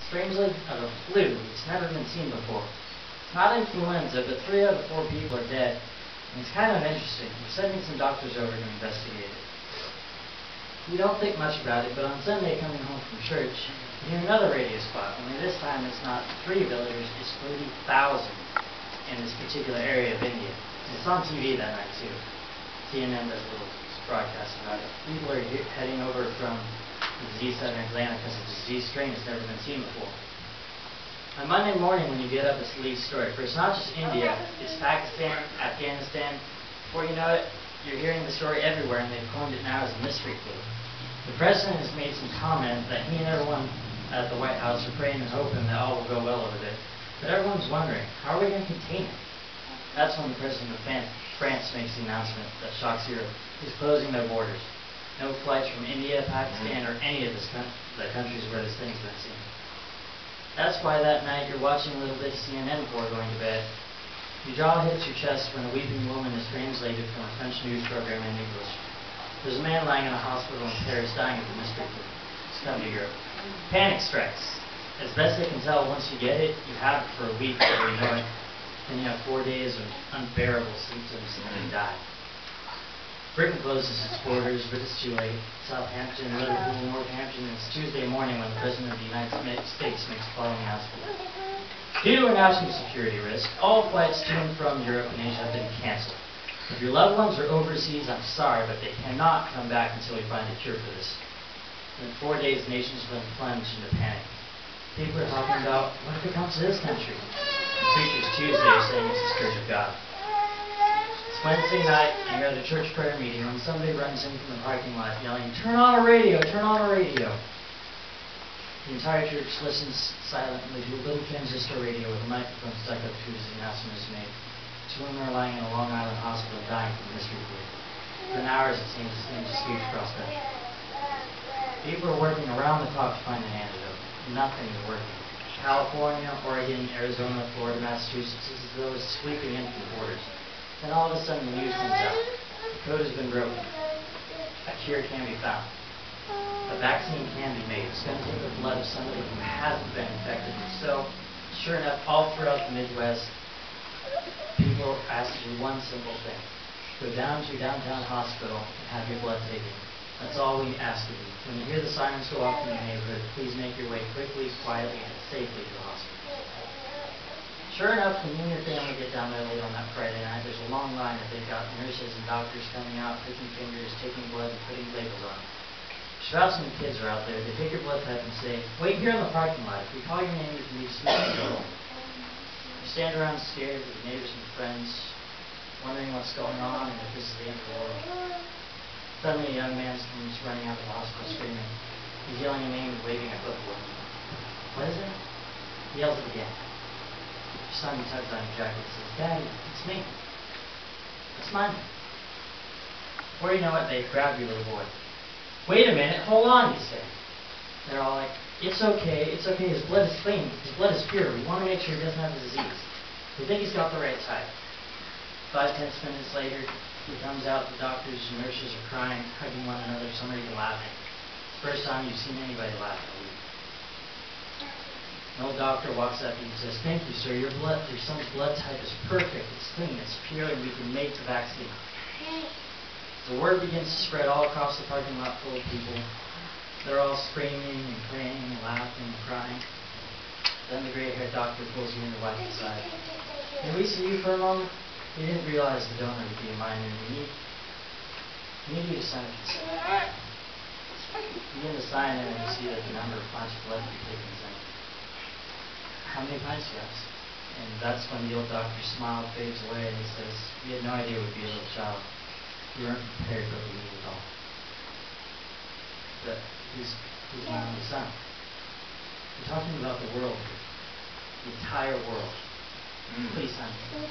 Strangely, of a flu it's never been seen before. It's not influenza, but 3 out of 4 people are dead. And it's kind of interesting. We're sending some doctors over to investigate it. We don't think much about it, but on Sunday coming home from church, we hear another radio spot. Only this time it's not 3 villagers, it's 30,000 in this particular area of India. And it's on TV that night too. CNN does a little broadcast about it. People are heading over from the disease center in Atlanta because it's a disease strain that's never been seen before. On Monday morning when you get up, it's the lead story. For it's not just India, it's Pakistan, Afghanistan. Before you know it, you're hearing the story everywhere, and they've coined it now as a mystery flu. The president has made some comment that he and everyone at the White House are praying and hoping that all will go well over there. But everyone's wondering, how are we going to contain it? That's when the president of France makes the announcement that shocks Europe. He's closing their borders. No flights from India, Pakistan, or any of the countries where this thing's been seen. That's why that night you're watching a little bit of CNN before going to bed. Your jaw hits your chest when a weeping woman is translated from a French news program in English. There's a man lying in a hospital in Paris dying of the mystery flu. He's come to Europe. Panic strikes. As best they can tell, once you get it, you have it for a week before you know it. Then you have 4 days of unbearable symptoms and then you die. Britain closes its borders, but it's too late. Southampton, Liverpool, Northampton, and it's Tuesday morning when the President of the United States makes the following announcement. Due to a national security risk, all flights to and from Europe and Asia have been canceled. If your loved ones are overseas, I'm sorry, but they cannot come back until we find a cure for this. In 4 days, the nation's been plunged into panic. People are talking about, what if it comes to this country? The preachers Tuesday are saying it's the Scourge of God. It's Wednesday night, and you're at a church prayer meeting when somebody runs in from the parking lot yelling, "Turn on a radio! Turn on a radio!" The entire church listens silently to a little transistor radio with a microphone stuck up to it as the announcement is made. 2 women are lying in a Long Island hospital dying from mystery flu. For hours it seems the same dispute across the country. People are working around the clock to find an antidote. Nothing is working. California, Oregon, Arizona, Florida, Massachusetts, this is those sweeping into the borders. Then all of a sudden the news comes out. The code has been broken. A cure can be found. A vaccine can be made. It's going to take the blood of somebody who hasn't been infected. So, sure enough, all throughout the Midwest, people are asked to do one simple thing. Go down to downtown hospital and have your blood taken. That's all we ask of you. When you hear the sirens go off in your neighborhood, please make your way quickly, quietly, and safely to the hospital. Sure enough, when you and your family get down there late on that Friday night, there's a long line that they've got nurses and doctors coming out, pricking fingers, taking blood, and putting labels on it. Spouses and kids are out there. They take your blood type and say, "Wait here in the parking lot. If we call your name, you can be dismissed and go home." You stand around scared with your neighbors and friends, wondering what's going on and if this is the end of the world. Suddenly, a young man comes running out of the hospital screaming. He's yelling a name and waving a clipboard. What is it? He yells it again. Your son tugs on your jacket and says, "Daddy, it's me. It's mine." Before you know it, they grab your little boy. "Wait a minute, hold on," you say. They're all like, it's okay, his blood is clean, his blood is pure, we want to make sure he doesn't have the disease. We think he's got the right type. 5-10 minutes later, he comes out, the doctors and nurses are crying, hugging one another, some are even laughing. It's the first time you've seen anybody laugh in a week. An old doctor walks up and says, "Thank you, sir, your son's blood type is perfect, it's clean, it's pure, and we can make the vaccine." The word begins to spread all across the parking lot full of people. They're all screaming and praying and laughing and crying. Then the gray-haired doctor pulls you in to wipe aside. "Can we see you for a moment?" He didn't realize the donor would be a minor. We need you to sign a consent. You begin to sign it and you see that the number of pints of blood you've taken is empty. "How many pints, you ask?" And that's when the old doctor's smile fades away and he says, "We had no idea it would be a little child. We weren't prepared, but we needed it all." But he's my only son. We're talking about the world here. The entire world. Please sign it.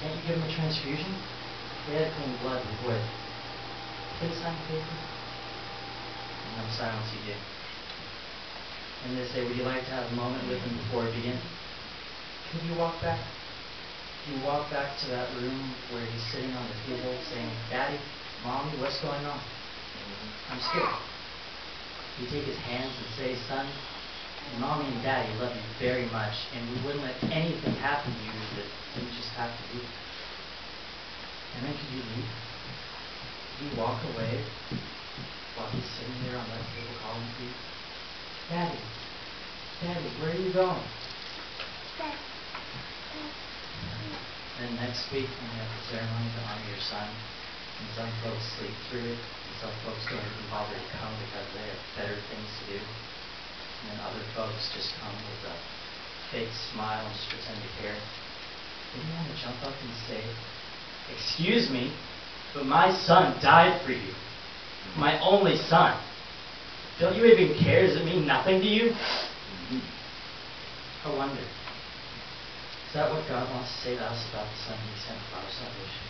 Can't you give him a transfusion? He had clean blood, we would. Please sign the paper. And no silence he did. And they say, "Would you like to have a moment with him before we begin?" Could you walk back? You walk back to that room where he's sitting on the table saying, "Daddy, Mommy, what's going on?" "I'm scared." He'd take his hands and say, son, Mommy and Daddy love you very much, and we wouldn't let anything happen to you that didn't just have to be. And then could you leave? Could you walk away while he's sitting there on that table calling to you? Daddy, Daddy, where are you going? Then next week, when we have the ceremony to honor your son, and some folks sleep through it, and some folks don't even bother to come because they have better things to do. And then other folks just come with a fake smile and just pretend to care. Then you want to jump up and say, excuse me, but my son died for you. My only son. Don't you even care? Does it mean nothing to you? I wonder. Is that what God wants to say to us about the Son He sent for our salvation?